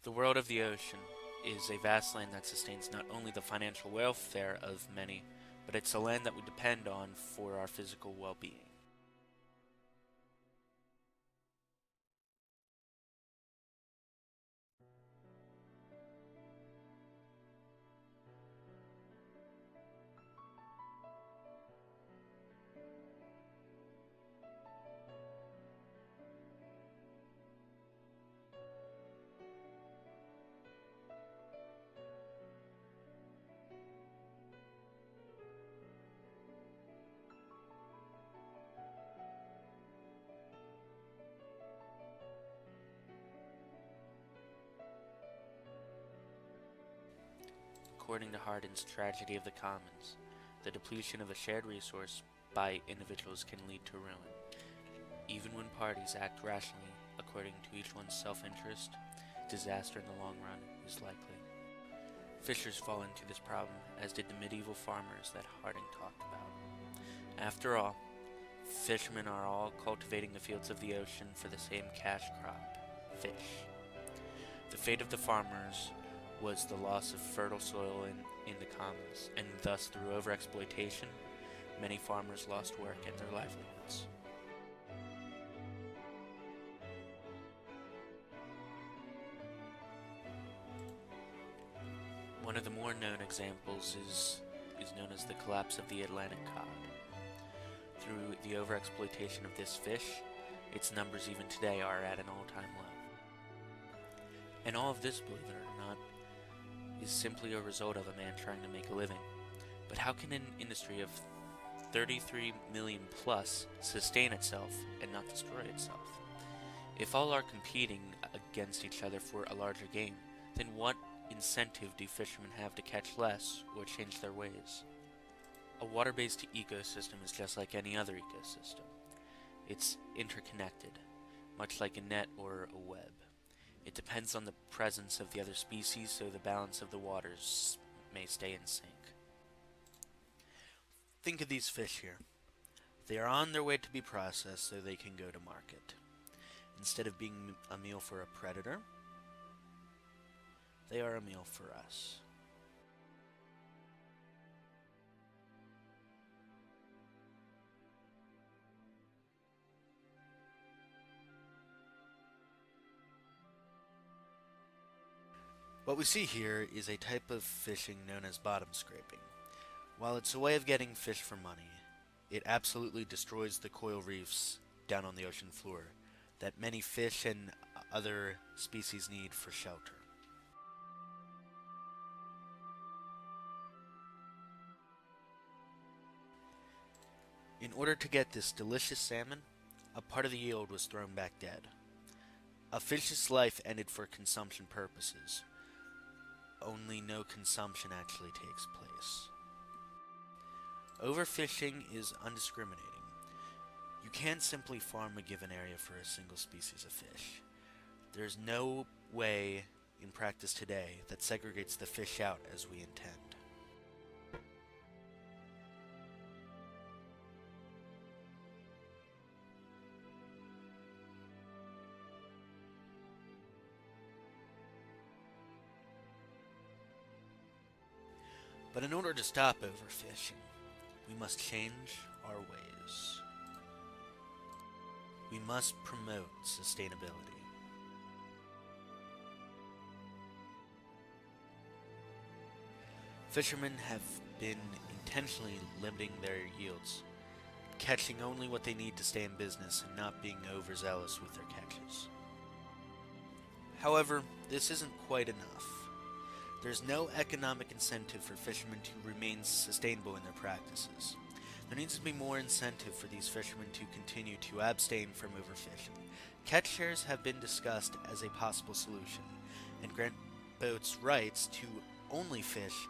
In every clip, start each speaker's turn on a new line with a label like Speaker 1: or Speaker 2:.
Speaker 1: The world of the ocean is a vast land that sustains not only the financial welfare of many, but it's a land that we depend on for our physical well-being. According to Hardin's Tragedy of the Commons, the depletion of a shared resource by individuals can lead to ruin. Even when parties act rationally according to each one's self-interest, disaster in the long run is likely. Fishers fall into this problem, as did the medieval farmers that Harding talked about. After all, fishermen are all cultivating the fields of the ocean for the same cash crop, fish. The fate of the farmers was the loss of fertile soil in the commons, and thus through overexploitation, many farmers lost work and their livelihoods. One of the more known examples is known as the collapse of the Atlantic cod. Through the overexploitation of this fish, its numbers even today are at an all-time low. And all of this, believe it or not, is simply a result of a man trying to make a living. But how can an industry of 33 million plus sustain itself and not destroy itself? If all are competing against each other for a larger game, then what incentive do fishermen have to catch less or change their ways? A water-based ecosystem is just like any other ecosystem. It's interconnected, much like a net or a web. It depends on the presence of the other species, so the balance of the waters may stay in sync. Think of these fish here. They are on their way to be processed so they can go to market. Instead of being a meal for a predator, they are a meal for us. What we see here is a type of fishing known as bottom scraping. While it's a way of getting fish for money, it absolutely destroys the coral reefs down on the ocean floor that many fish and other species need for shelter. In order to get this delicious salmon, a part of the yield was thrown back dead. A fish's life ended for consumption purposes. Only no consumption actually takes place. Overfishing is undiscriminating. You can't simply farm a given area for a single species of fish. There's no way in practice today that segregates the fish out as we intend. But in order to stop overfishing, we must change our ways. We must promote sustainability. Fishermen have been intentionally limiting their yields, catching only what they need to stay in business and not being overzealous with their catches. However, this isn't quite enough. There's no economic incentive for fishermen to remain sustainable in their practices. There needs to be more incentive for these fishermen to continue to abstain from overfishing. Catch shares have been discussed as a possible solution, and grant boats rights to only fish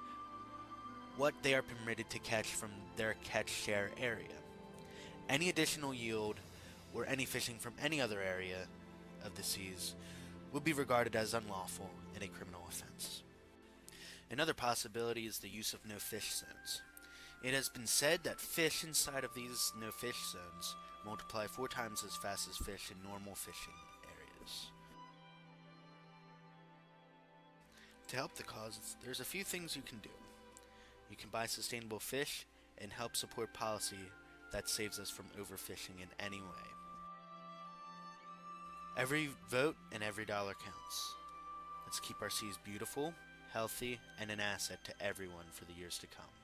Speaker 1: what they are permitted to catch from their catch share area. Any additional yield or any fishing from any other area of the seas will be regarded as unlawful and a criminal offense. Another possibility is the use of no-fish zones. It has been said that fish inside of these no-fish zones multiply 4 times as fast as fish in normal fishing areas. To help the cause, there's a few things you can do. You can buy sustainable fish and help support policy that saves us from overfishing in any way. Every vote and every dollar counts. Let's keep our seas beautiful, healthy, and an asset to everyone for the years to come.